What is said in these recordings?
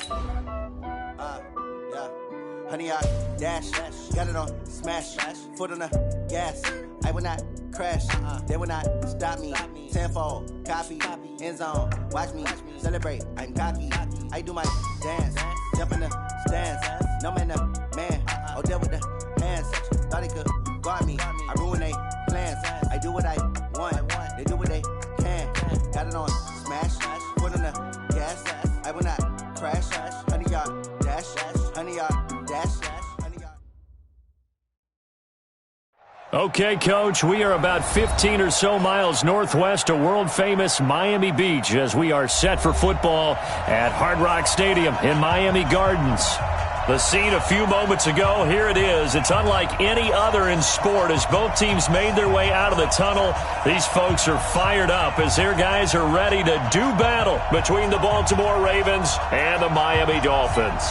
Yeah. Honey, I dash, got it on, smash, foot on the gas. I will not crash, they will not stop me. Tenfold, copy, end zone, watch me celebrate. I'm cocky, I do my dance, jump in the stands. No man, man, oh, there with the hands. Thought he could guard me, I ruin they plans. I do what I want, they do what they can. Got it on, smash, foot on the gas. I will not crash, honey, y'all dash, honey, y'all dash, honey, y'all. Okay, Coach, we are about 15 or so miles northwest of world-famous Miami Beach as we are set for football at Hard Rock Stadium in Miami Gardens. The scene a few moments ago, here it is. It's unlike any other in sport as both teams made their way out of the tunnel. These folks are fired up as their guys are ready to do battle between the Baltimore Ravens and the Miami Dolphins.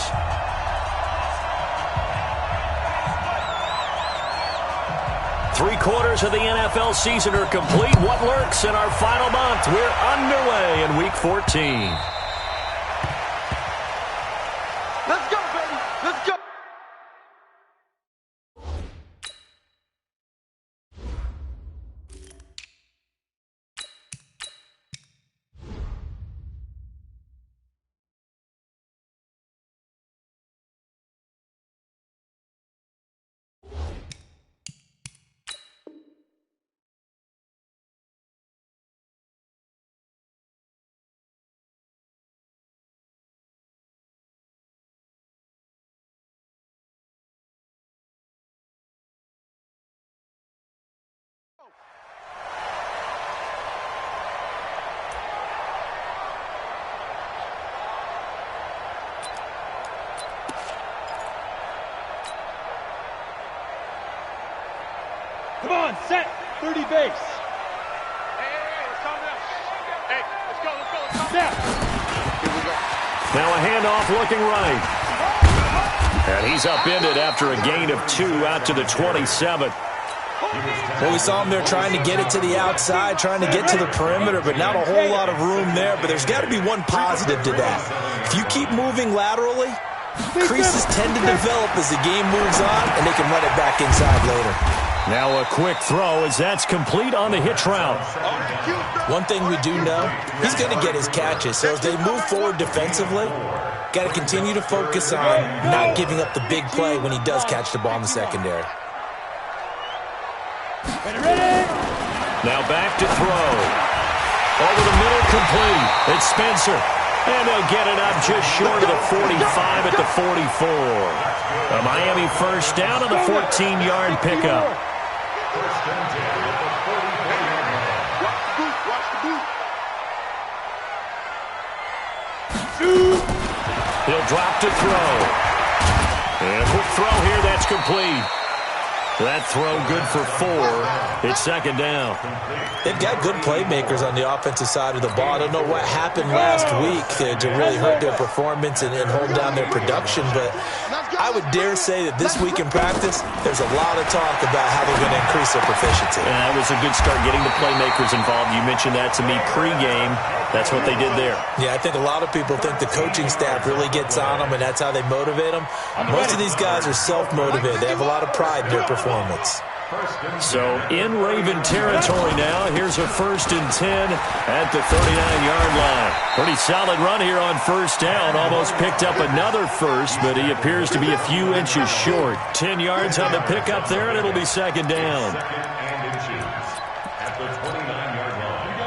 Three-quarters of the NFL season are complete. What lurks in our final month? We're underway in Week 14. Let's go, baby. Let's go. Come on, set, 30 base. Hey, it's coming up. Hey, let's go. Snap. Here we go. Now a handoff looking right. And he's upended after a gain of 2 out to the 27. Well, we saw him there trying to get it to the outside, trying to get to the perimeter, but not a whole lot of room there. But there's got to be one positive to that. If you keep moving laterally, creases tend to develop as the game moves on, and they can run it back inside later. Now a quick throw as that's complete on the hitch route. One thing we do know, he's going to get his catches. So as they move forward defensively, got to continue to focus on not giving up the big play when he does catch the ball in the secondary. Now back to throw. Over the middle, complete. It's Spencer. And they'll get it up just short of the 45 at the 44. A Miami first down on the 14-yard pickup. He'll drop to throw. And a quick throw here, that's complete. That throw good for 4. It's second down. They've got good playmakers on the offensive side of the ball. I don't know what happened last week to really hurt their performance and hold down their production, but I would dare say that this week in practice, there's a lot of talk about how they're going to increase their proficiency. And that was a good start getting the playmakers involved. You mentioned that to me pregame. That's what they did there. Yeah, I think a lot of people think the coaching staff really gets on them, and that's how they motivate them. Most of these guys are self-motivated. They have a lot of pride in their performance. So in Raven territory now, here's a 1st and 10 at the 39-yard line. Pretty solid run here on first down. Almost picked up another first, but he appears to be a few inches short. 10 yards on the pickup there, and it'll be second down.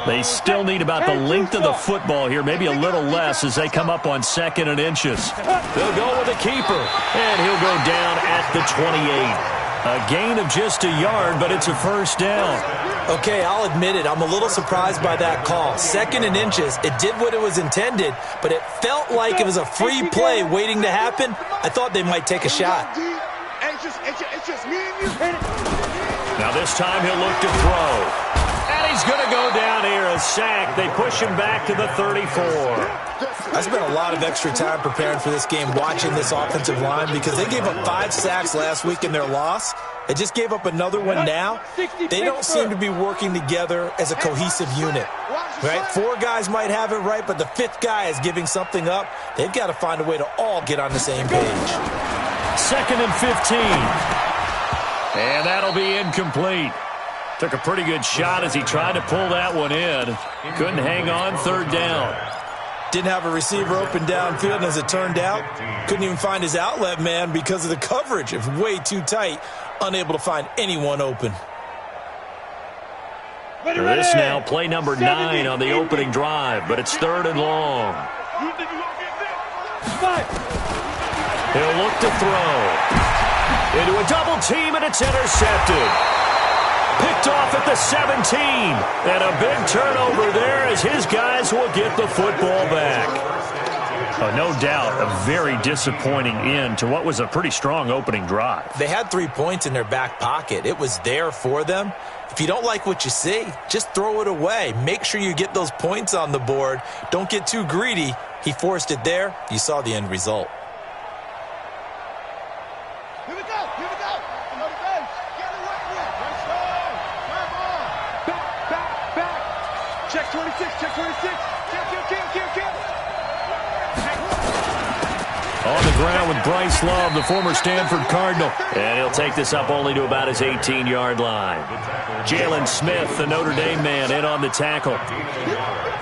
They still need about the length of the football here, maybe a little less as they come up on 2nd and inches. They'll go with a keeper, and he'll go down at the 28. A gain of just a yard, but it's a first down. Okay, I'll admit it. I'm a little surprised by that call. 2nd and inches. It did what it was intended, but it felt like it was a free play waiting to happen. I thought they might take a shot. It's just me and you. Now this time he'll look to throw. And he he's going to go down here, a sack. They push him back to the 34. I spent a lot of extra time preparing for this game, watching this offensive line, because they gave up 5 sacks last week in their loss. They just gave up another one now. They don't seem to be working together as a cohesive unit. Right? 4 guys might have it right, but the 5th guy is giving something up. They've got to find a way to all get on the same page. 2nd and 15. And that'll be incomplete. Took a pretty good shot as he tried to pull that one in. Couldn't hang on, 3rd down. Didn't have a receiver open downfield, and as it turned out, couldn't even find his outlet man because of the coverage. It was way too tight, unable to find anyone open. This now play number 9 on the opening drive, but it's 3rd and long. He'll look to throw. Into a double team, and it's intercepted. Picked off at the 17. And a big turnover there as his guys will get the football back. No doubt a very disappointing end to what was a pretty strong opening drive. They had 3 points in their back pocket. It was there for them. If you don't like what you see, just throw it away. Make sure you get those points on the board. Don't get too greedy. He forced it there. You saw the end result. Here we go. Another base. Get away with it. Let's go. Come on. Back. Check 26. Kill. On the ground with Bryce Love, the former Stanford Cardinal. And he'll take this up only to about his 18-yard line. Jalen Smith, the Notre Dame man, in on the tackle.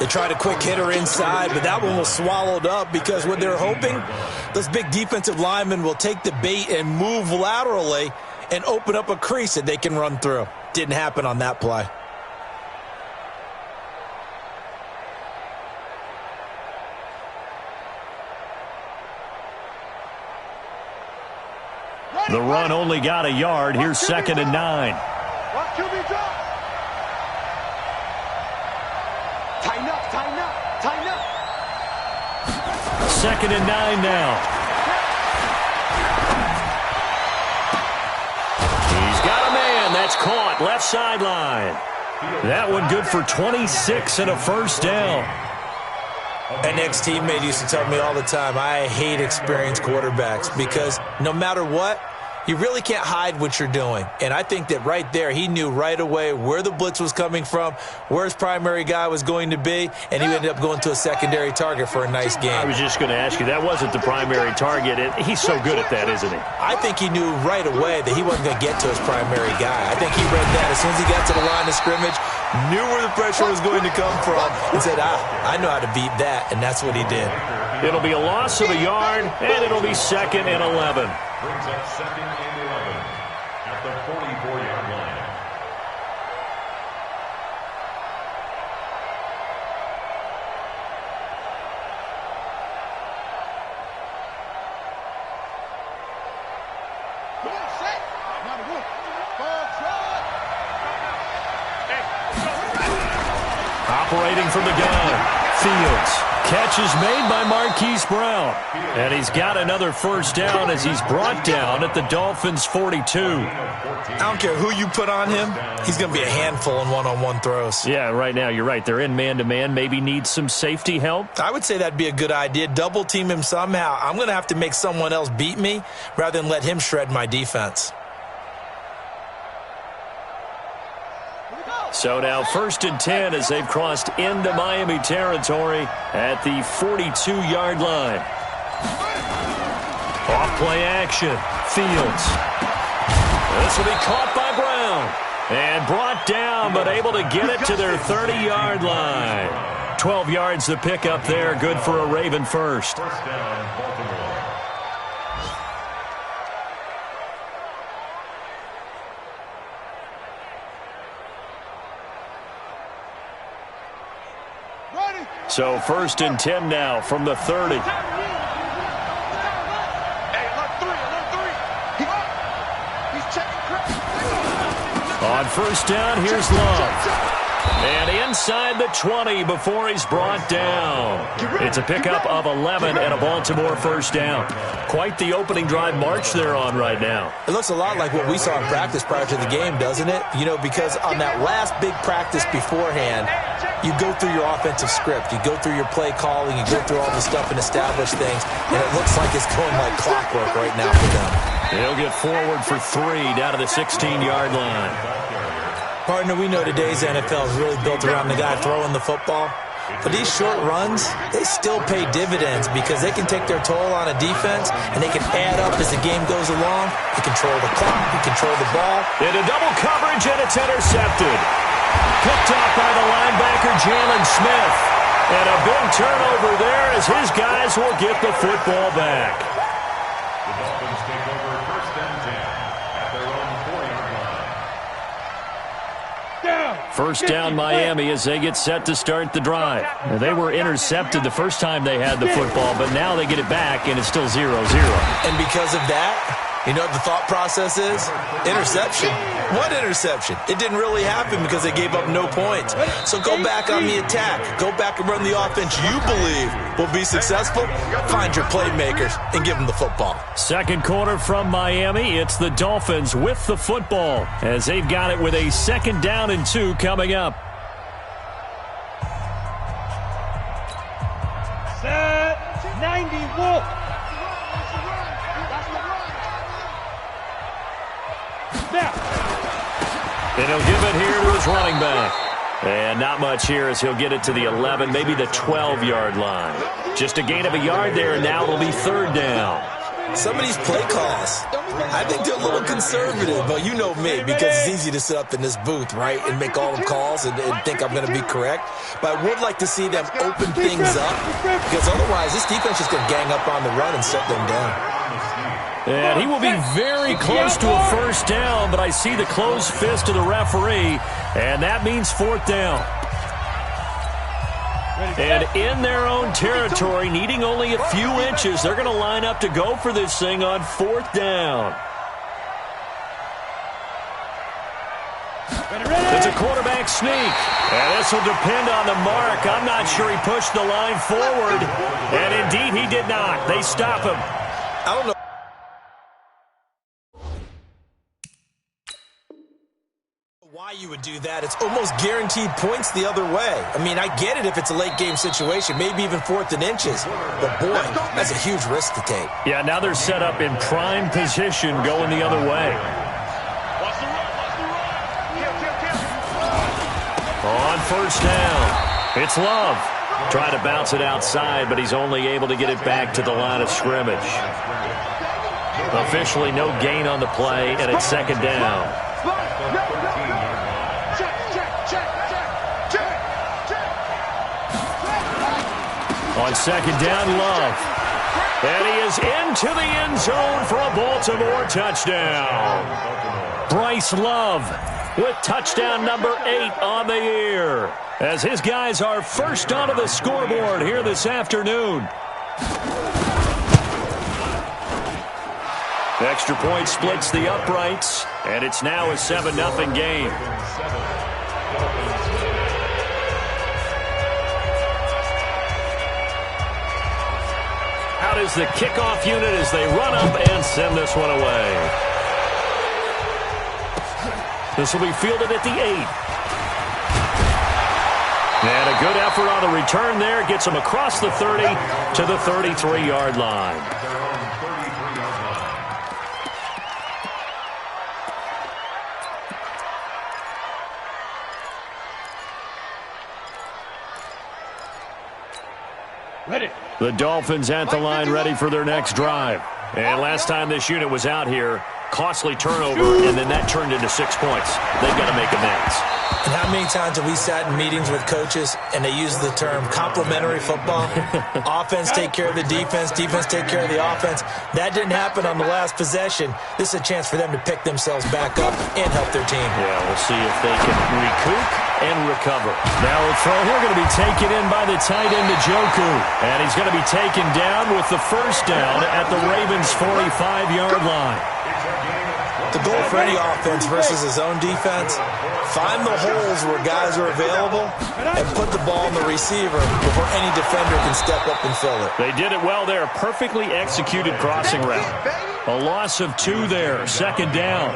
They tried a quick hitter inside, but that one was swallowed up because what they're hoping, those big defensive linemen will take the bait and move laterally and open up a crease that they can run through. Didn't happen on that play. The run only got a yard. Here's 2nd and 9. Tighten up. 2nd and 9 now. He's got a man. That's caught. Left sideline. That one good for 26 and a 1st down. An ex-teammate used to tell me all the time, I hate experienced quarterbacks because no matter what, you really can't hide what you're doing. And I think that right there, he knew right away where the blitz was coming from, where his primary guy was going to be, and he ended up going to a secondary target for a nice game. I was just going to ask you, that wasn't the primary target. He's so good at that, isn't he? I think he knew right away that he wasn't going to get to his primary guy. I think he read that as soon as he got to the line of scrimmage, knew where the pressure was going to come from, and said, I know how to beat that, and that's what he did. It'll be a loss of a yard, and it'll be 2nd and 11. Brings up 2nd and 11 at the 44-yard line. Come on, set. Now the roof. Ball drive. Operating from the gun. Fields. Catch is made by Marquise Brown. And he's got another 1st down as he's brought down at the Dolphins' 42. I don't care who you put on him, he's going to be a handful in one-on-one throws. Yeah, right now, you're right. They're in man-to-man. Maybe need some safety help. I would say that'd be a good idea. Double team him somehow. I'm going to have to make someone else beat me rather than let him shred my defense. So now 1st and 10 as they've crossed into Miami territory at the 42-yard line. Off play action. Fields. This will be caught by Brown. And brought down, but able to get it to their 30-yard line. 12 yards the pickup there. Good for a Raven first. First down, Baltimore. So 1st and 10 now from the 30. Hey, alert three. He's checking. On 1st down, here's Love. And inside the 20 before he's brought down. It's a pickup of 11 and a Baltimore first down. Quite the opening drive march they're on right now. It looks a lot like what we saw in practice prior to the game, doesn't it? You know, because on that last big practice beforehand, you go through your offensive script. You go through your play calling. You go through all the stuff and establish things. And it looks like it's going like clockwork right now for them. He'll get forward for 3 down to the 16-yard line. Partner, we know today's NFL is really built around the guy throwing the football. But these short runs, they still pay dividends because they can take their toll on a defense and they can add up as the game goes along. You control the clock, you control the ball. Into double coverage, and it's intercepted. Picked off by the linebacker, Jalen Smith. And a big turnover there as his guys will get the football back. The Dolphins take over first and 10 at their own 4-yard line. First down Miami as they get set to start the drive. They were intercepted the first time they had the football, but now they get it back, and it's still 0-0. And because of that, you know what the thought process is? Interception. What interception? It didn't really happen because they gave up no points. So go back on the attack. Go back and run the offense you believe will be successful. Find your playmakers and give them the football. Second quarter from Miami. It's the Dolphins with the football as they've got it with a 2nd down and 2 coming up. Set 90 Wolf. And he'll give it here to his running back. And not much here as he'll get it to the 11, maybe the 12-yard line. Just a gain of a yard there, and now it'll be 3rd down. Some of these play calls, I think they're a little conservative, but you know me, because it's easy to sit up in this booth, right, and make all the calls and think I'm going to be correct. But I would like to see them open things up, because otherwise this defense is going to gang up on the run and shut them down. And he will be very close to a 1st down, but I see the closed fist of the referee, and that means 4th down. And in their own territory, needing only a few inches, they're going to line up to go for this thing on 4th down. It's a quarterback sneak, and this will depend on the mark. I'm not sure he pushed the line forward, and indeed he did not. They stop him. I don't know why you would do that. It's almost guaranteed points the other way. I mean, I get it if it's a late game situation, maybe even 4th and inches. But boy, that's a huge risk to take. Yeah, now they're set up in prime position going the other way. On 1st down, it's Love. Trying to bounce it outside, but he's only able to get it back to the line of scrimmage. Officially no gain on the play, and it's 2nd down. On 2nd down, Love. And he is into the end zone for a Baltimore touchdown. Bryce Love with touchdown number 8 on the year, as his guys are first onto the scoreboard here this afternoon. Extra point splits the uprights, and it's now a 7-0 game. Out is the kickoff unit as they run up and send this one away. This will be fielded at the 8. And a good effort on the return there. Gets him across the 30 to the 33-yard line. Ready. The Dolphins at the line ready for their next drive. And last time this unit was out here, costly turnover, and then that turned into 6 points. They've got to make amends. And how many times have we sat in meetings with coaches and they use the term complementary football? Offense take care of the defense, defense take care of the offense. That didn't happen on the last possession. This is a chance for them to pick themselves back up and help their team. Yeah, we'll see if they can recoup and recover. Now a throw here going to be taken in by the tight end, Njoku. And he's going to be taken down with the 1st down at the Ravens' 45-yard line. The goal for any offense versus his own defense, find the holes where guys are available and put the ball in the receiver before any defender can step up and fill it. They did it well there. Perfectly executed crossing route. A loss of 2 there. Second down.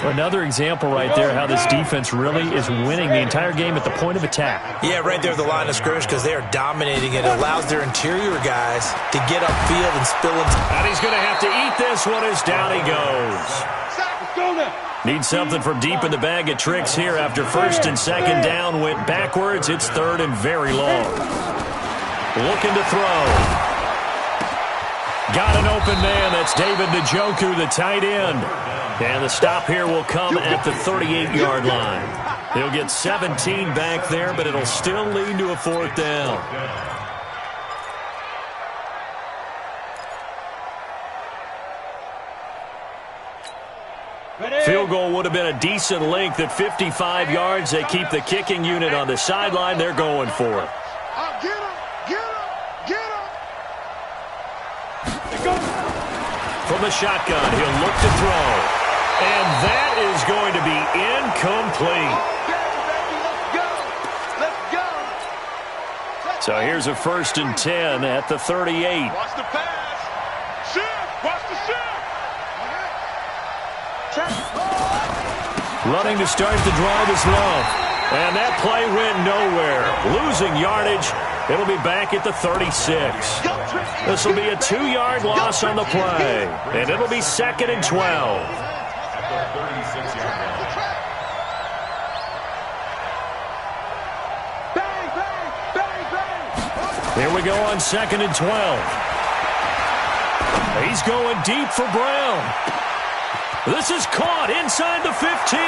Another example right there how this defense really is winning the entire game at the point of attack. Yeah, right there at the line of scrimmage because they are dominating it. It allows their interior guys to get upfield and spill into. And he's going to have to eat this one as down he goes. Need something from deep in the bag of tricks here after first and second down went backwards. It's third and very long. Looking to throw. Got an open man. That's David Njoku, the tight end. And the stop here will come at the 38-yard line. He'll get 17 back there, but it'll still lead to a fourth down. Field goal would have been a decent length at 55 yards. They keep the kicking unit on the sideline. They're going for it. Get him! Get him! Get him! From the shotgun, he'll look to throw. And that is going to be incomplete. Let's go! So here's a 1st and 10 at the 38. Watch the pass! Shift! Watch the shift! Running to start the drive is Love. And that play went nowhere. Losing yardage. It'll be back at the 36. This will be a 2-yard loss on the play. And it'll be 2nd and 12. Here we go on 2nd and 12. He's going deep for Brown. This is caught inside the 15.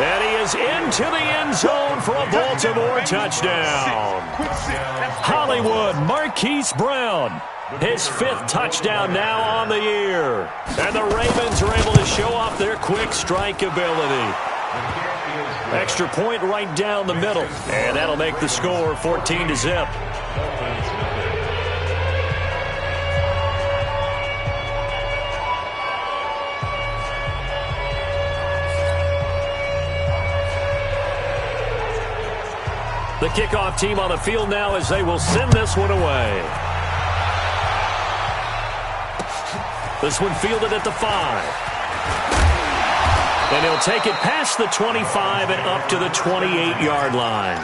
And he is into the end zone for a Baltimore touchdown. Hollywood Marquise Brown. His 5th touchdown now on the year. And the Ravens are able to show off their quick strike ability. Extra point right down the middle. And that'll make the score 14-0. The kickoff team on the field now as they will send this one away. This one fielded at the 5. And he'll take it past the 25 and up to the 28-yard line.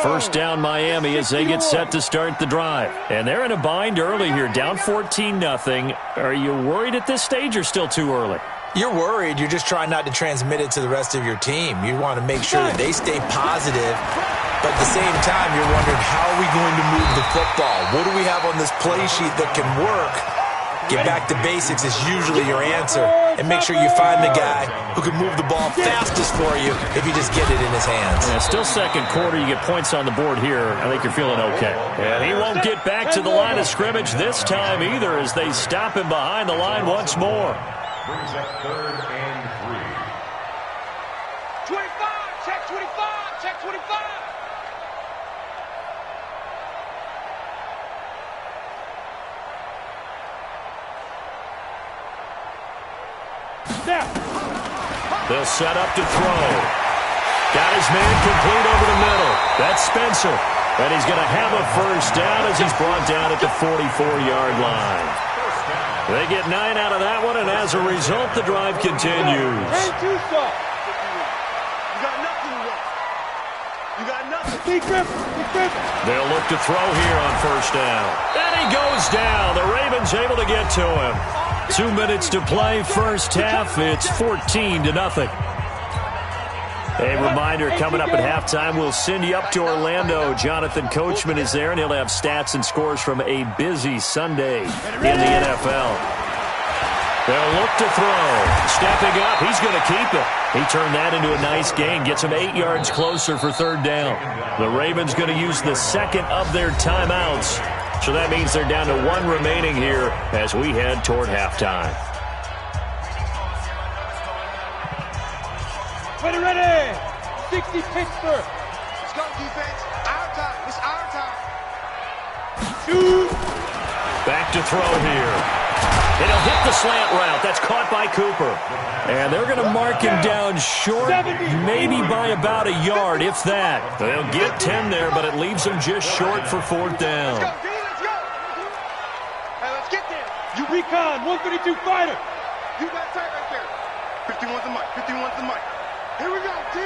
First down Miami as they get set to start the drive. And they're in a bind early here, down 14-0. Are you worried at this stage or still too early? You're worried. You're just trying not to transmit it to the rest of your team. You want to make sure that they stay positive. But at the same time, you're wondering, how are we going to move the football? What do we have on this play sheet that can work? Get back to basics is usually your answer. And make sure you find the guy who can move the ball fastest for you if you just get it in his hands. Yeah, still second quarter. You get points on the board here. I think you're feeling okay. And he won't get back to the line of scrimmage this time either as they stop him behind the line once more. Brings up 3rd and 3. 25! Check 25! Check 25! They'll set up to throw. Got his man complete over the middle. That's Spencer. And he's going to have a first down as he's brought down at the 44-yard line. They get 9 out of that one, and as a result, the drive continues. Ain't too soft. You got nothing left. You got nothing. Keep gripping. They'll look to throw here on first down. And he goes down. The Ravens able to get to him. 2 minutes to play, first half. It's 14-0. A reminder, coming up at halftime, we'll send you up to Orlando. Jonathan Coachman is there, and he'll have stats and scores from a busy Sunday in the NFL. They'll look to throw. Stepping up, he's going to keep it. He turned that into a nice gain, gets him 8 yards closer for third down. The Ravens going to use the second of their timeouts. So that means they're down to 1 remaining here as we head toward halftime. Ready! 60 Pittsburgh. Let's go, defense. Our time. It's our time. Back to throw here. And he'll hit the slant route. That's caught by Cooper. And they're going to mark him down short, maybe by about a yard, if that. They'll get 10 there, but it leaves them just short for 4th down. Let's go, D, let's go. Hey, let's get there. You recon, 132 fighter. You got tight right there. 51's the mic, 51's the mic. Here we go, D.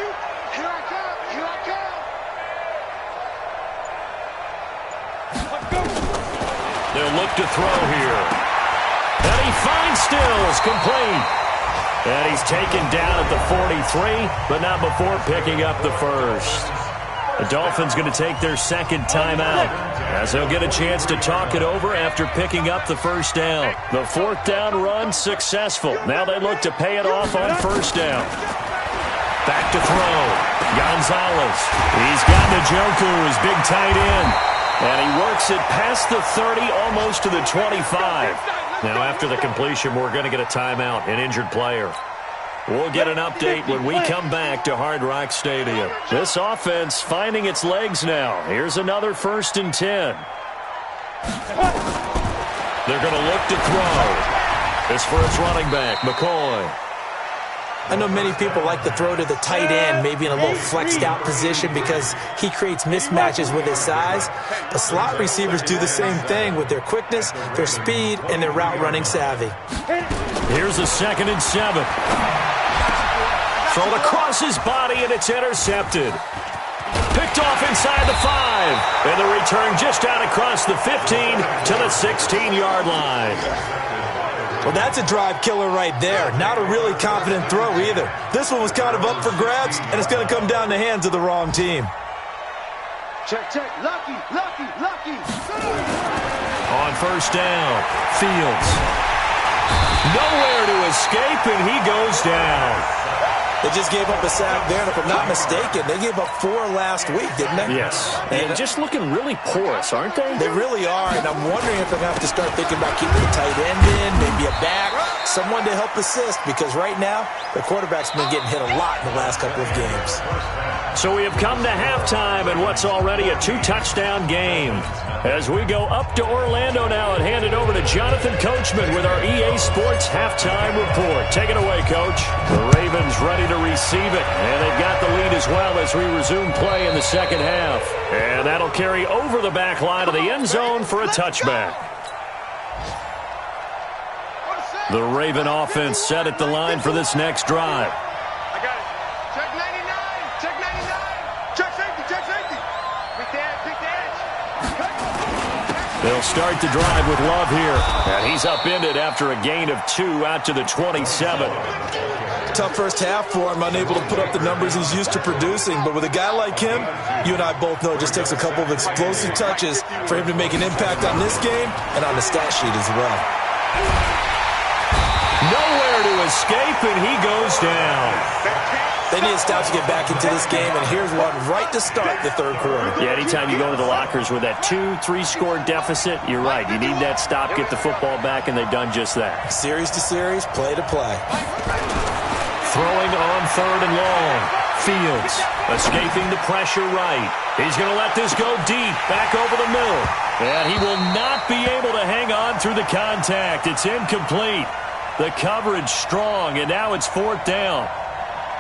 Here I come, here I come. Let's go. They'll look to throw here. And he finds Stills, complete. And he's taken down at the 43, but not before picking up the first. The Dolphins going to take their 2nd timeout, as they'll get a chance to talk it over after picking up the first down. The 4th down run successful. Now they look to pay it off on 1st down. Back to throw. Gonzalez. He's got Njoku, his big tight end. And he works it past the 30, almost to the 25. Now, after the completion, we're going to get a timeout, an injured player. We'll get an update when we come back to Hard Rock Stadium. This offense finding its legs now. Here's another 1st and 10. They're going to look to throw. This for its running back, McCoy. I know many people like to throw to the tight end, maybe in a little flexed out position because he creates mismatches with his size. But slot receivers do the same thing with their quickness, their speed, and their route running savvy. Here's a 2nd and 7. Thrown across his body, and it's intercepted. Picked off inside the 5. And the return just out across the 15 to the 16-yard line. Well, that's a drive killer right there. Not a really confident throw either. This one was kind of up for grabs, and it's going to come down in the hands of the wrong team. Check, check. Lucky, lucky, lucky. On 1st down, Fields. Nowhere to escape, and he goes down. They just gave up a sack there, and if I'm not mistaken, they gave up 4 last week, didn't they? Yes. And just looking really porous, aren't they? They really are, and I'm wondering if they're going to have to start thinking about keeping the tight end in, maybe a back, someone to help assist, because right now, the quarterback's been getting hit a lot in the last couple of games. So we have come to halftime in what's already a 2-touchdown game. As we go up to Orlando now and hand it over to Jonathan Coachman with our EA Sports Halftime Report. Take it away, Coach. The Ravens ready to receive it, and they've got the lead as well as we resume play in the 2nd half. And that'll carry over the back line of the end zone for a touchback. The Raven offense set at the line for this next drive. I got it. Check 99. Check 99. Check safety. Check safety. Pick the edge. Pick the edge. They'll start the drive with Love here. And he's upended after a gain of 2 out to the 27. Tough first half for him, unable to put up the numbers he's used to producing. But with a guy like him, you and I both know it just takes a couple of explosive touches for him to make an impact on this game and on the stat sheet as well. Nowhere to escape, and he goes down. They need a stop to get back into this game, and here's one right to start the 3rd quarter. Yeah, anytime you go to the lockers with that 2-3 score deficit, you're right. You need that stop, get the football back, and they've done just that. Series to series, play to play. Throwing on 3rd and long. Fields escaping the pressure right. He's going to let this go deep, back over the middle. And he will not be able to hang on through the contact. It's incomplete. The coverage strong, and now it's 4th down.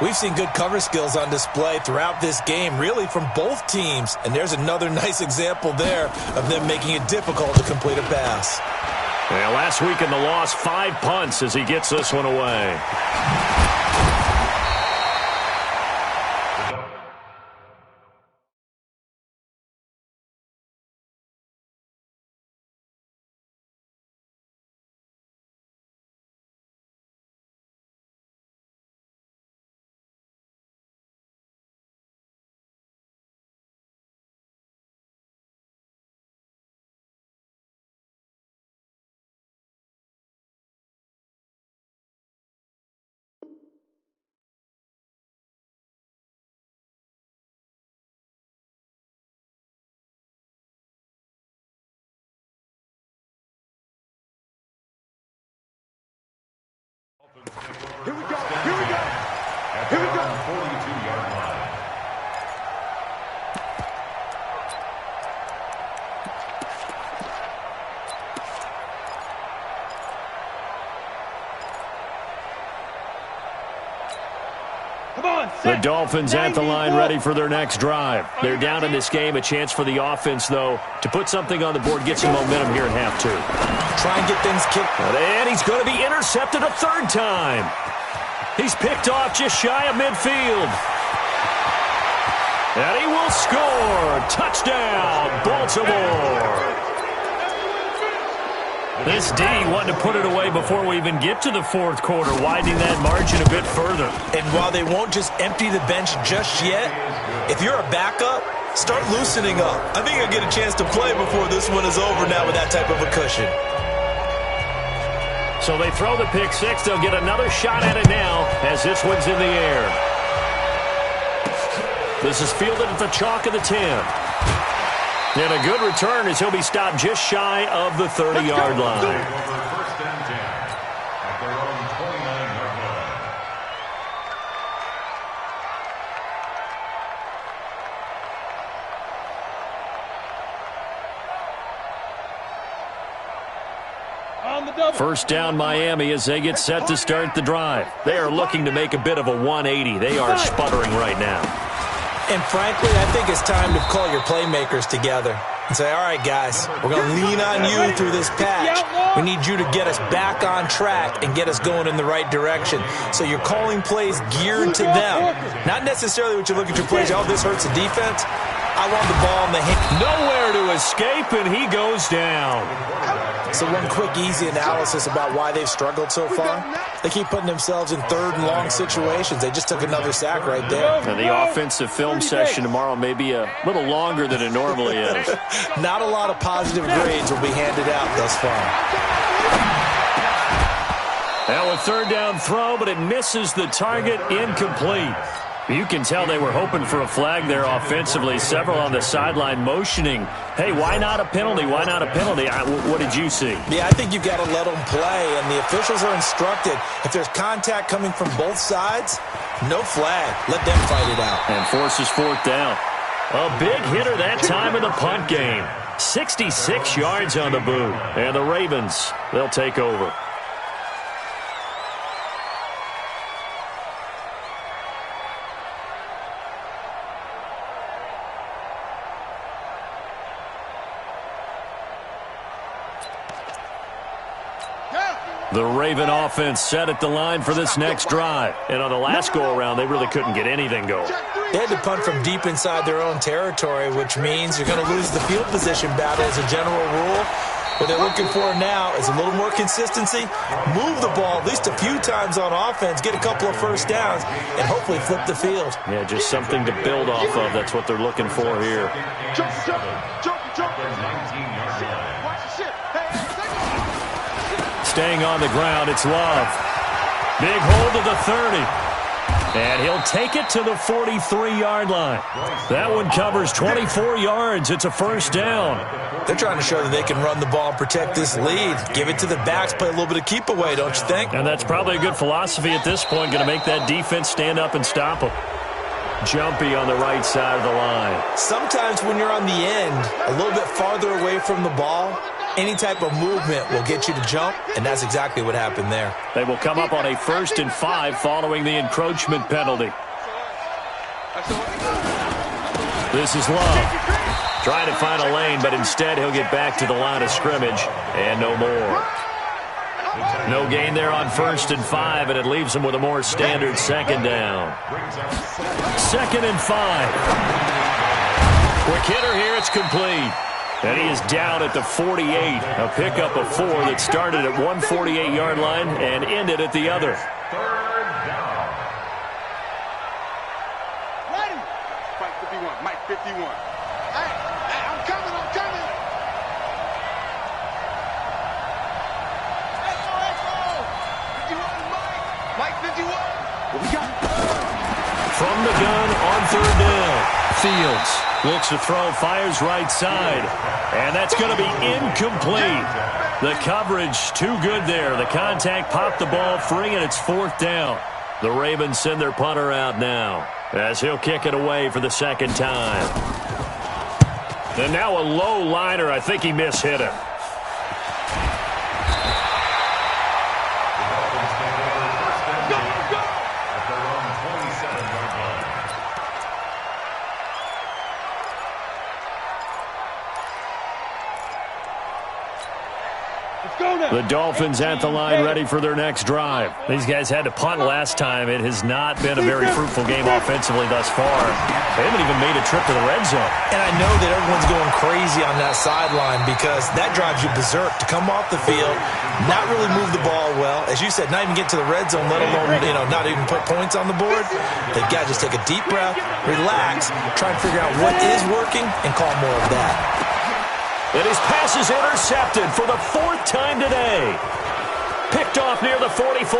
We've seen good cover skills on display throughout this game, really from both teams. And there's another nice example there of them making it difficult to complete a pass. Well, last week in the loss, 5 punts as he gets this one away. Here we go. Here we go. Here we go. 42-yard line. The Dolphins at the line ready for their next drive. They're down in this game. A chance for the offense, though, to put something on the board, get some momentum here in half two. Try and get things kicked. And he's going to be intercepted a third time. He's picked off just shy of midfield. And he will score. Touchdown, Baltimore. This D wanted to put it away before we even get to the fourth quarter, widening that margin a bit further. And while they won't just empty the bench just yet, if you're a backup, start loosening up. I think you'll get a chance to play before this one is over now with that type of a cushion. So they throw the pick six. They'll get another shot at it now as this one's in the air. This is fielded at the chalk of the 10. And a good return as he'll be stopped just shy of the 30-yard line. First and 10 at their own 29-yard line. First down, Miami, as they get set to start the drive. They are looking to make a bit of a 180. They are sputtering right now. And frankly, I think it's time to call your playmakers together and say, all right, guys, we're going to lean on you through this patch. We need you to get us back on track and get us going in the right direction. So you're calling plays geared to them. Not necessarily what you look at your plays, oh, this hurts the defense. I want the ball in the hand. Nowhere to escape, and he goes down. So one quick, easy analysis about why they've struggled so far. They keep putting themselves in third and long situations. They just took another sack right there. And the offensive film session tomorrow may be a little longer than it normally is. Not a lot of positive grades will be handed out thus far. Now a third down throw, but it misses the target, incomplete. You can tell they were hoping for a flag there offensively. Several on the sideline motioning, hey, why not a penalty? Why not a penalty? What did you see? Yeah, I think you've got to let them play, and the officials are instructed. If there's contact coming from both sides, no flag. Let them fight it out. And forces fourth down. A big hitter that time in the punt game. 66 yards on the boot. And the Ravens, they'll take over. The Raven offense set at the line for this next drive. And on the last go-around, they really couldn't get anything going. They had to punt from deep inside their own territory, which means you're going to lose the field position battle as a general rule. What they're looking for now is a little more consistency, move the ball at least a few times on offense, get a couple of first downs, and hopefully flip the field. Yeah, just something to build off of. That's what they're looking for here. Jump. Watch the shit. Staying on the ground, it's Love. Big hold to the 30. And he'll take it to the 43-yard line. That one covers 24 yards. It's a first down. They're trying to show that they can run the ball and protect this lead. Give it to the backs, play a little bit of keep away, don't you think? And that's probably a good philosophy at this point, going to make that defense stand up and stop them. Jumpy on the right side of the line. Sometimes when you're on the end, a little bit farther away from the ball, any type of movement will get you to jump, and that's exactly what happened there. They will come up on a 1st and 5 following the encroachment penalty. This is Love. Trying to find a lane, but instead he'll get back to the line of scrimmage, and no more. No gain there on 1st and 5, and it leaves them with a more standard second down. 2nd and 5. Quick hitter here, it's complete. And he is down at the 48. A pickup of 4 that started at 148-yard line and ended at the other. Third down. Ready. Mike 51. Mike 51. Hey, I'm coming. Echo. 51, Mike 51. What we got? From the gun on 3rd down. Fields looks to throw, fires right side. And that's going to be incomplete. The coverage too good there. The contact popped the ball free, and it's 4th down. The Ravens send their punter out now as he'll kick it away for the second time. And now a low liner. I think he mishit him. The Dolphins at the line ready for their next drive. These guys had to punt last time. It has not been a very fruitful game offensively thus far. They haven't even made a trip to the red zone. And I know that everyone's going crazy on that sideline because that drives you berserk to come off the field, not really move the ball well. As you said, not even get to the red zone, let alone, not even put points on the board. They've got to just take a deep breath, relax, try and figure out what is working, and call more of that. And his pass is intercepted for the 4th time today. Picked off near the 44.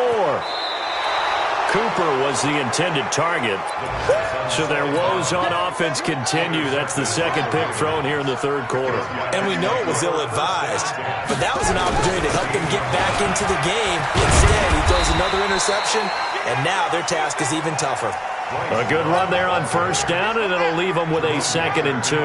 Cooper was the intended target. So their woes on offense continue. That's the second pick thrown here in the 3rd quarter. And we know it was ill-advised, but that was an opportunity to help them get back into the game. Instead, he throws another interception, and now their task is even tougher. A good run there on 1st down, and it'll leave them with a 2nd and 2.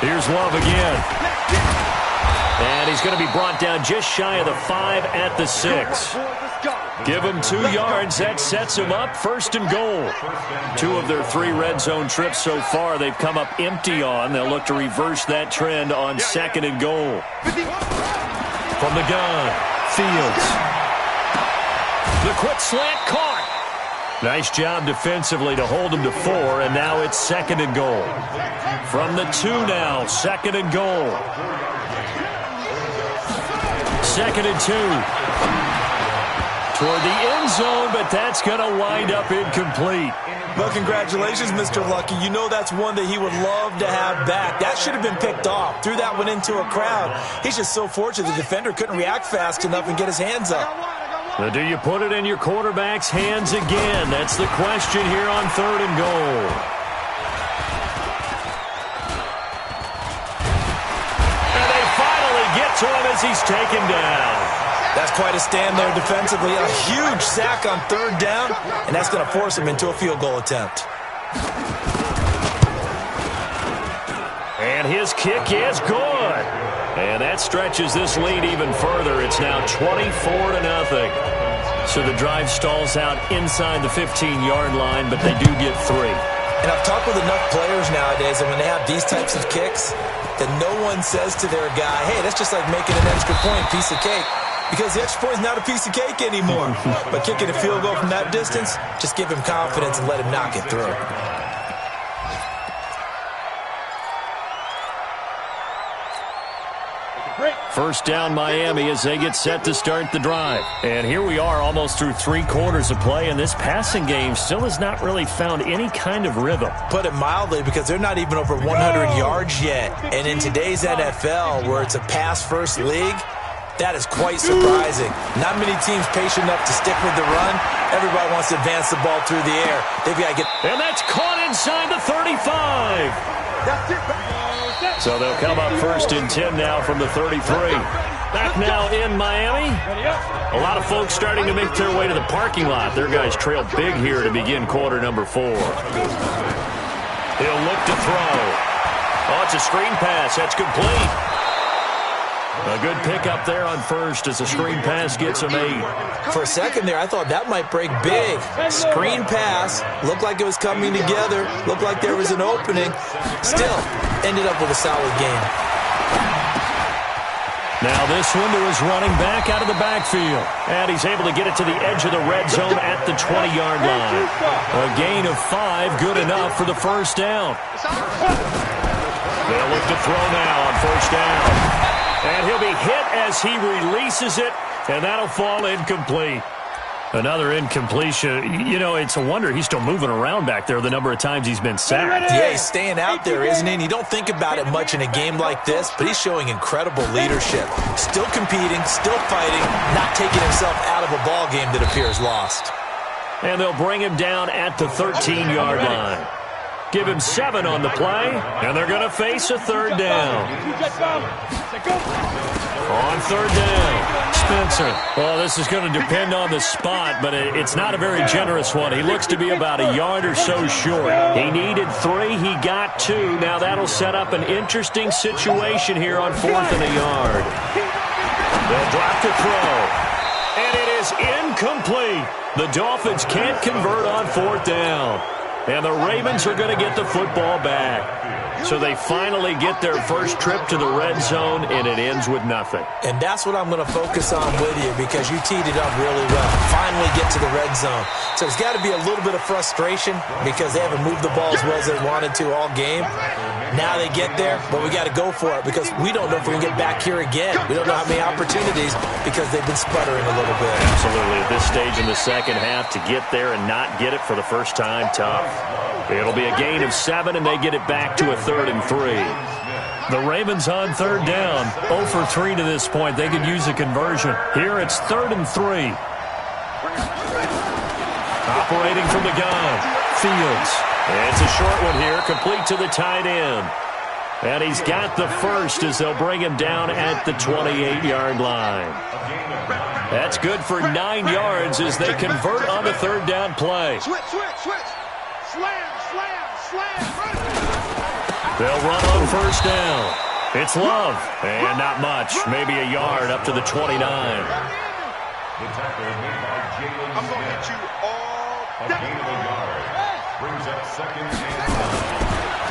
Here's Love again. And he's going to be brought down just shy of the 5 at the 6. Give him 2 yards. That sets him up 1st and goal. 2 of their 3 red zone trips so far they've come up empty on. They'll look to reverse that trend on 2nd and goal. From the gun, Fields. The quick slant caught. Nice job defensively to hold him to 4, and now it's 2nd and goal. From the 2 now, 2nd and goal. 2nd and 2. Toward the end zone, but that's going to wind up incomplete. Well, congratulations, Mr. Lucky. You know that's one that he would love to have back. That should have been picked off. Threw that one into a crowd. He's just so fortunate the defender couldn't react fast enough and get his hands up. Now, do you put it in your quarterback's hands again? That's the question here on 3rd and goal. And they finally get to him as he's taken down. That's quite a stand there defensively. A huge sack on 3rd down, and that's going to force him into a field goal attempt. And his kick is good. And that stretches this lead even further. It's now 24-0. So the drive stalls out inside the 15-yard line, but they do get 3. And I've talked with enough players nowadays, and when they have these types of kicks, that no one says to their guy, hey, that's just like making an extra point, piece of cake. Because the extra point is not a piece of cake anymore. But kicking a field goal from that distance, just give him confidence and let him knock it through. First down Miami as they get set to start the drive. And here we are almost through 3 quarters of play, and this passing game still has not really found any kind of rhythm. Put it mildly, because they're not even over 100 yards yet. And in today's NFL, where it's a pass-first league, that is quite surprising. Not many teams patient enough to stick with the run. Everybody wants to advance the ball through the air. They've got to get... And that's caught inside the 35. So they'll come up 1st and 10 now from the 33. Back now in Miami. A lot of folks starting to make their way to the parking lot. Their guys trail big here to begin quarter number 4. He'll look to throw. Oh, it's a screen pass. That's complete. A good pickup there on 1st as a screen pass gets him 8. For a second there, I thought that might break big. Screen pass. Looked like it was coming together. Looked like there was an opening. Still, ended up with a solid game. Now this one to his running back out of the backfield. And he's able to get it to the edge of the red zone at the 20-yard line. A gain of 5, good enough for the 1st down. They'll look to throw now on 1st down. And he'll be hit as he releases it, and that'll fall incomplete. Another incompletion. You know, it's a wonder he's still moving around back there the number of times he's been sacked. Yeah, he's staying out there, isn't he? And you don't think about it much in a game like this, but he's showing incredible leadership. Still competing, still fighting, not taking himself out of a ball game that appears lost. And they'll bring him down at the 13-yard line. Give him 7 on the play, and they're going to face a 3rd down. On 3rd down, Spencer. Well, this is going to depend on the spot, but it's not a very generous one. He looks to be about a yard or so short. He needed 3. He got 2. Now that'll set up an interesting situation here on 4th and a yard. They'll drop to throw. And it is incomplete. The Dolphins can't convert on 4th down. And the Ravens are going to get the football back. So they finally get their first trip to the red zone, and it ends with nothing. And that's what I'm going to focus on with you, because you teed it up really well. Finally get to the red zone. So there's got to be a little bit of frustration because they haven't moved the ball as well as they wanted to all game. Now they get there, but we got to go for it because we don't know if we're going to get back here again. We don't know how many opportunities because they've been sputtering a little bit. Absolutely. At this stage in the second half, to get there and not get it for the first time, tough. It'll be a gain of 7, and they get it back to a 3rd and 3. The Ravens on 3rd down. 0 for 3 to this point. They could use a conversion. Here it's 3rd and 3. Operating from the gun. Fields. It's a short one here, complete to the tight end. And he's got the first as they'll bring him down at the 28-yard line. That's good for 9 yards as they convert on the 3rd down play. Switch. Slam. They'll run on 1st down. It's Love. And not much. Maybe a yard up to the 29. The tackle made by Jalen I'm going to hit you all day. A gain of a yard. Brings up 2nd and 9.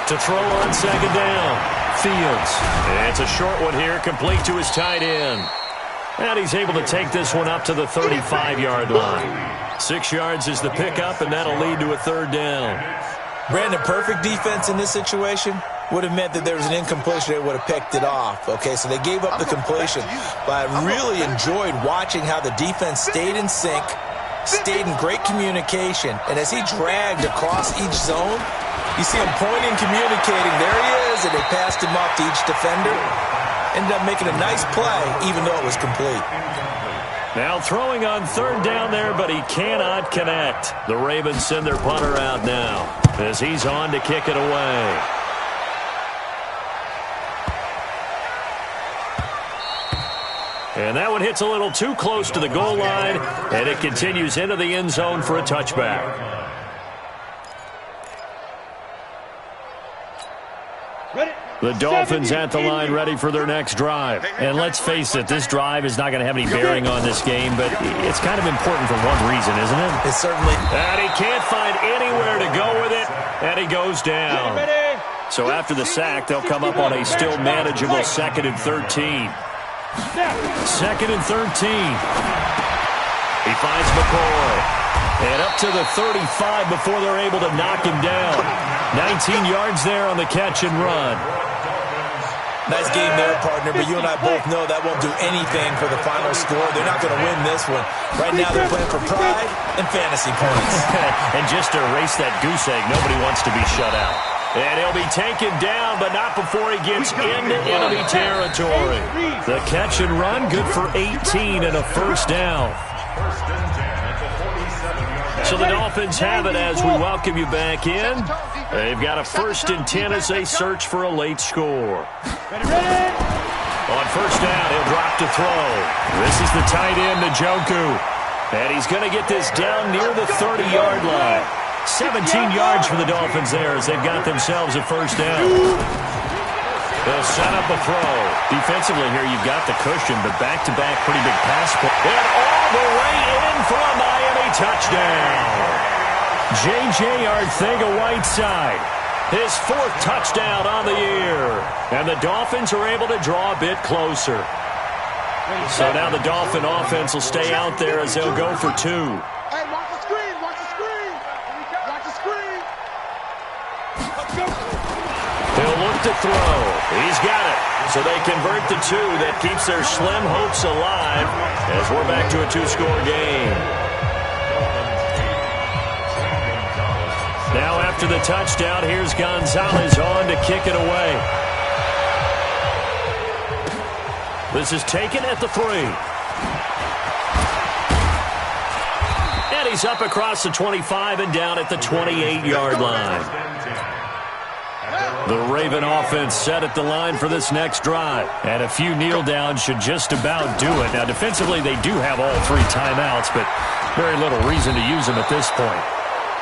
To throw on 2nd down. Fields. And it's a short one here, complete to his tight end. And he's able to take this one up to the 35-yard line. 6 yards is the pickup, and that'll lead to a 3rd down. Brandon, perfect defense in this situation would have meant that there was an incompletion. They would have picked it off. Okay, so they gave up the completion. But I really enjoyed watching how the defense stayed in sync, stayed in great communication, and as he dragged across each zone, you see him pointing, communicating. There he is, and they passed him off to each defender. Ended up making a nice play, even though it was complete. Now throwing on 3rd down there, but he cannot connect. The Ravens send their punter out now as he's on to kick it away. And that one hits a little too close to the goal line, and it continues into the end zone for a touchback. The Dolphins at the line ready for their next drive. And let's face it, this drive is not going to have any bearing on this game, but it's kind of important for one reason, isn't it? It certainly. And he can't find anywhere to go with it, and he goes down. So after the sack, they'll come up on a still manageable 2nd and 13. 2nd and 13. He finds McCoy. And up to the 35 before they're able to knock him down. 19 yards there on the catch and run. Nice game there, partner, but you and I both know that won't do anything for the final score. They're not going to win this one. Right now they're playing for pride and fantasy points. And just to erase that goose egg, nobody wants to be shut out. And he'll be taken down, but not before he gets into enemy territory. The catch and run, good for 18 and a 1st down. So the Dolphins have it as we welcome you back in. They've got a 1st and 10 as they search for a late score. On 1st down, he'll drop to throw. This is the tight end, Njoku. And he's going to get this down near the 30-yard line. 17 yards for the Dolphins there as they've got themselves a 1st down. They'll set up a throw. Defensively here, you've got the cushion, but back-to-back pretty big pass play. And all the way in for a Miami touchdown. J.J. Arcega-Whiteside, his 4th touchdown on the year. And the Dolphins are able to draw a bit closer. So now the Dolphin offense will stay out there as they'll go for 2. Hey, watch the screen. Watch the screen. Let's go. He'll look to throw. He's got it. So they convert the 2. That keeps their slim hopes alive as we're back to a 2-score game. Now after the touchdown, here's Gonzalez on to kick it away. This is taken at the 3. And he's up across the 25 and down at the 28-yard line. The Raven offense set at the line for this next drive. And a few kneel downs should just about do it. Now, defensively, they do have all 3 timeouts, but very little reason to use them at this point.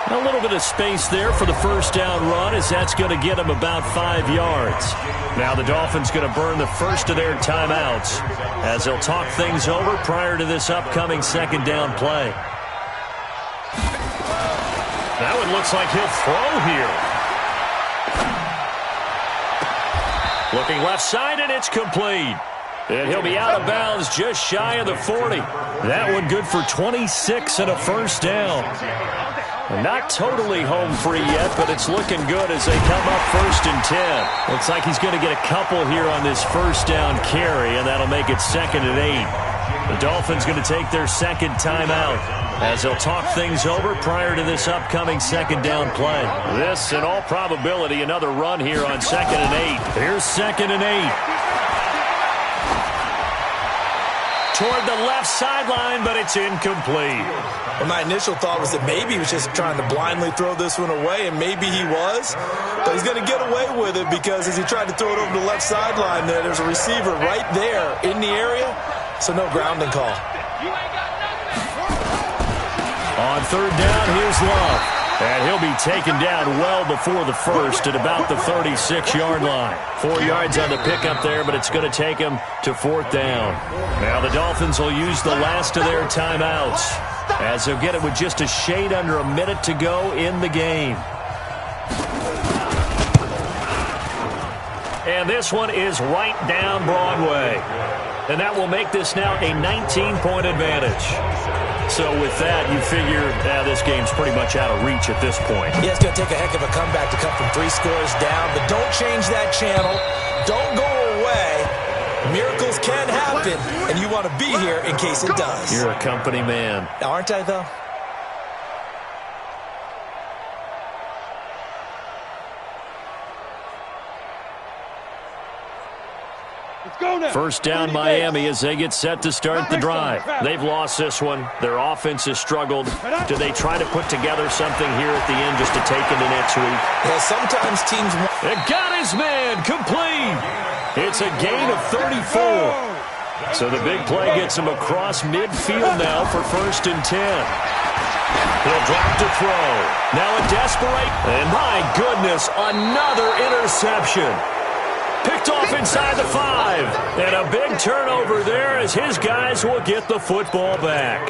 A little bit of space there for the 1st down run as that's going to get them about 5 yards. Now the Dolphins going to burn the first of their timeouts as they'll talk things over prior to this upcoming 2nd down play. That would And looks like he'll throw here. Looking left side, and it's complete. And he'll be out of bounds just shy of the 40. That one good for 26 and a first down. Not totally home free yet, but it's looking good as they come up 1st and 10. Looks like he's going to get a couple here on this first down carry, and that'll make it 2nd and 8. The Dolphins going to take their second timeout as they'll talk things over prior to this upcoming second down play. This, in all probability, another run here on 2nd and 8. Here's 2nd and 8. Toward the left sideline, but it's incomplete. Well, my initial thought was that maybe he was just trying to blindly throw this one away, and maybe he was. But he's going to get away with it because as he tried to throw it over the left sideline there's a receiver right there in the area, so no grounding call. On 3rd down, here's Love. And he'll be taken down well before the first at about the 36-yard line. 4 yards on the pickup there, but it's going to take him to 4th down. Now the Dolphins will use the last of their timeouts as they'll get it with just a shade under a minute to go in the game. And this one is right down Broadway. And that will make this now a 19-point advantage. So with that, you figure this game's pretty much out of reach at this point. Yeah, it's going to take a heck of a comeback to come from 3 scores down, but don't change that channel. Don't go away. Miracles can happen, and you want to be here in case it does. You're a company man. Aren't I, though? First down Miami as they get set to start the drive. They've lost this one. Their offense has struggled. Do they try to put together something here at the end just to take into next week? Yeah, sometimes teams... It got his man complete. It's a gain of 34. So the big play gets him across midfield now for 1st and 10. He'll drop to throw. Now a desperate... And my goodness, another interception. Picked off inside the 5. And a big turnover there as his guys will get the football back.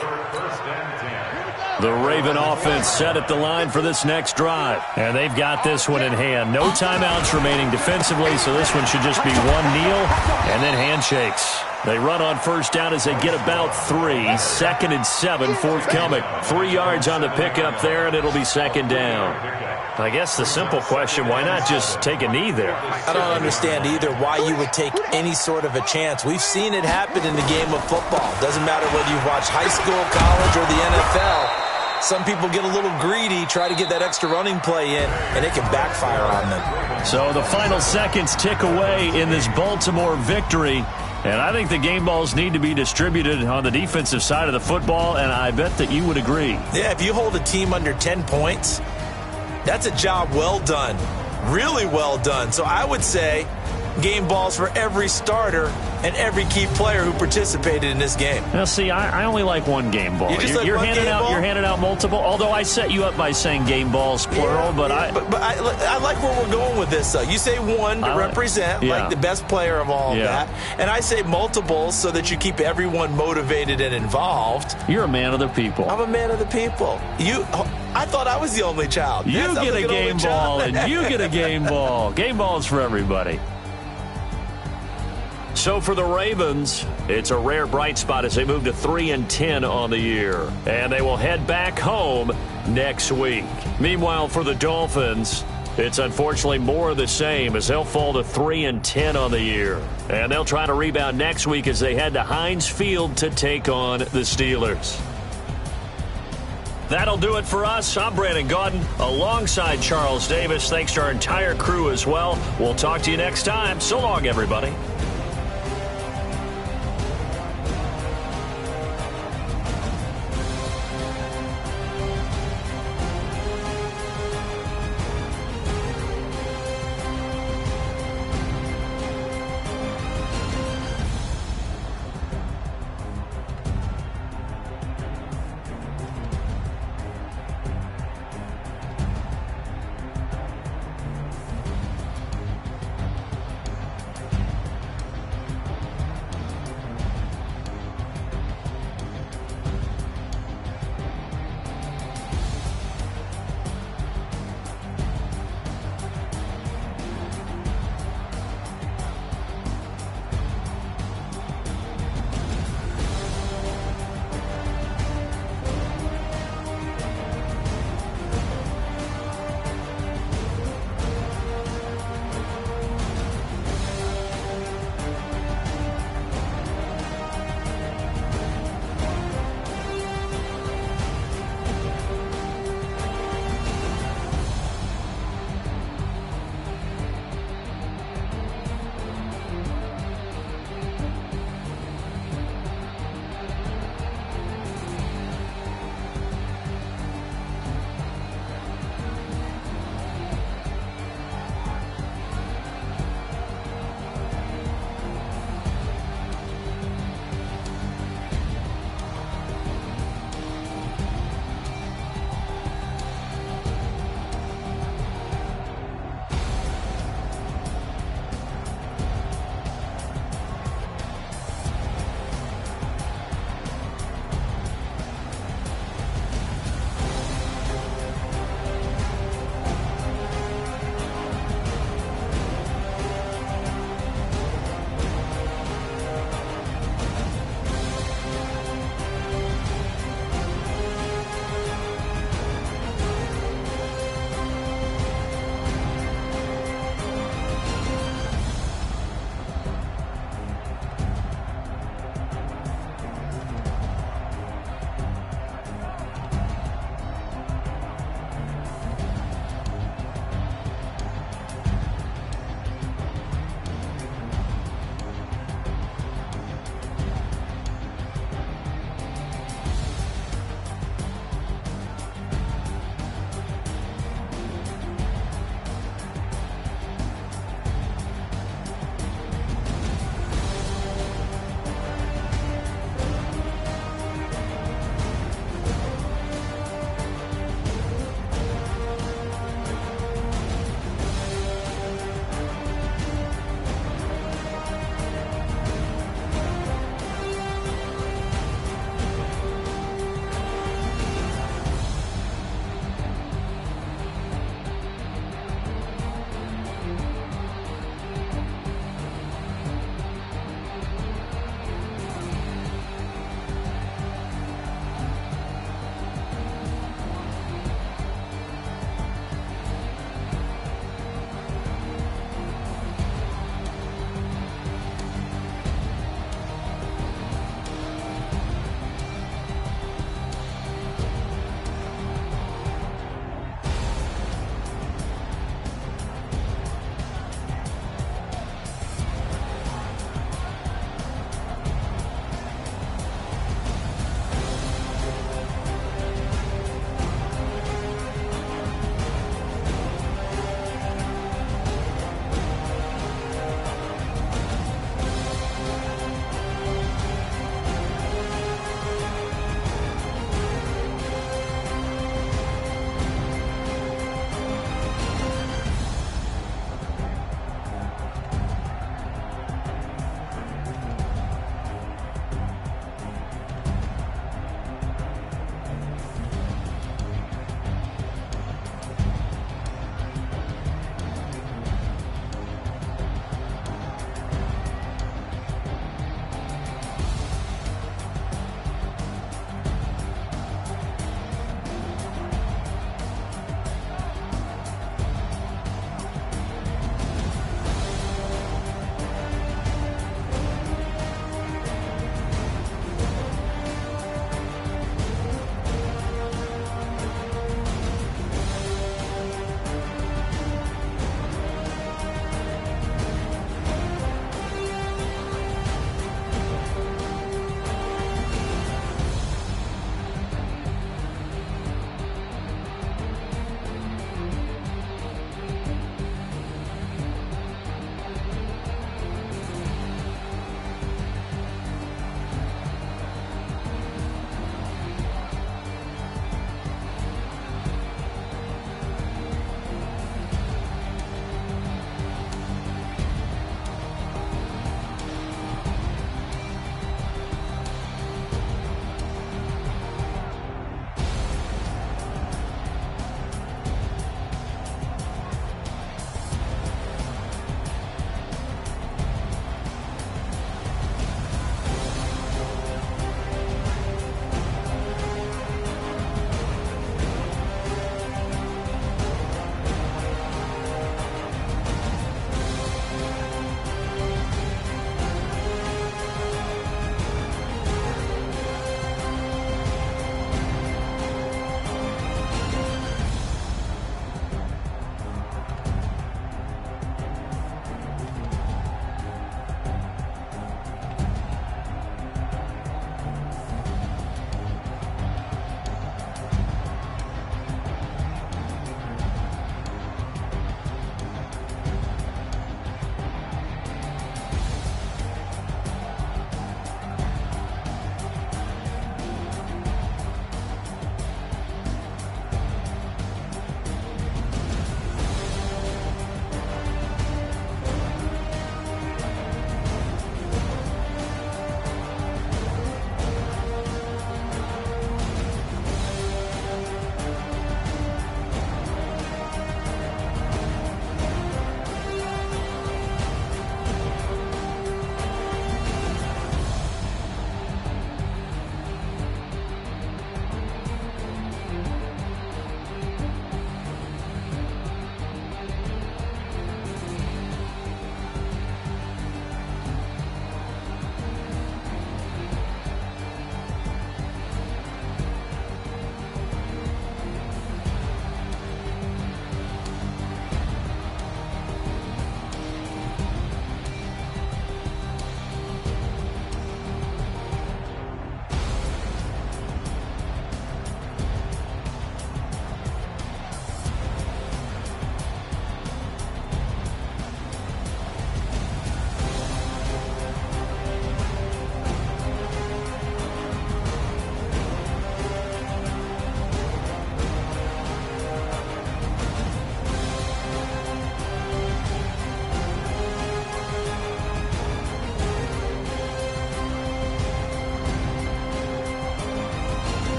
The Raven offense set at the line for this next drive. And they've got this one in hand. No timeouts remaining defensively, so this one should just be one kneel and then handshakes. They run on 1st down as they get about 3. 2nd and 7 forthcoming. 3 yards on the pickup there, and it'll be 2nd down. I guess the simple question, why not just take a knee there? I don't understand either why you would take any sort of a chance. We've seen it happen in the game of football. Doesn't matter whether you've watched high school, college, or the NFL. Some people get a little greedy, try to get that extra running play in, and it can backfire on them. So the final seconds tick away in this Baltimore victory. And I think the game balls need to be distributed on the defensive side of the football, and I bet that you would agree. Yeah, if you hold a team under 10 points, that's a job well done. Really well done. So I would say game balls for every starter and every key player who participated in this game. Now, see, I only like one game ball. You're handing out multiple, although I set you up by saying game balls, plural. Yeah, but I like where we're going with this, though. You say one to represent, like the best player of all of that. And I say multiples so that you keep everyone motivated and involved. You're a man of the people. I'm a man of the people. I thought I was the only child. You get a game ball, and you get a game ball. Game balls for everybody. So for the Ravens, it's a rare bright spot as they move to 3 and 10 on the year. And they will head back home next week. Meanwhile, for the Dolphins, it's unfortunately more of the same as they'll fall to 3 and 10 on the year. And they'll try to rebound next week as they head to Heinz Field to take on the Steelers. That'll do it for us. I'm Brandon Gaudin alongside Charles Davis. Thanks to our entire crew as well. We'll talk to you next time. So long, everybody.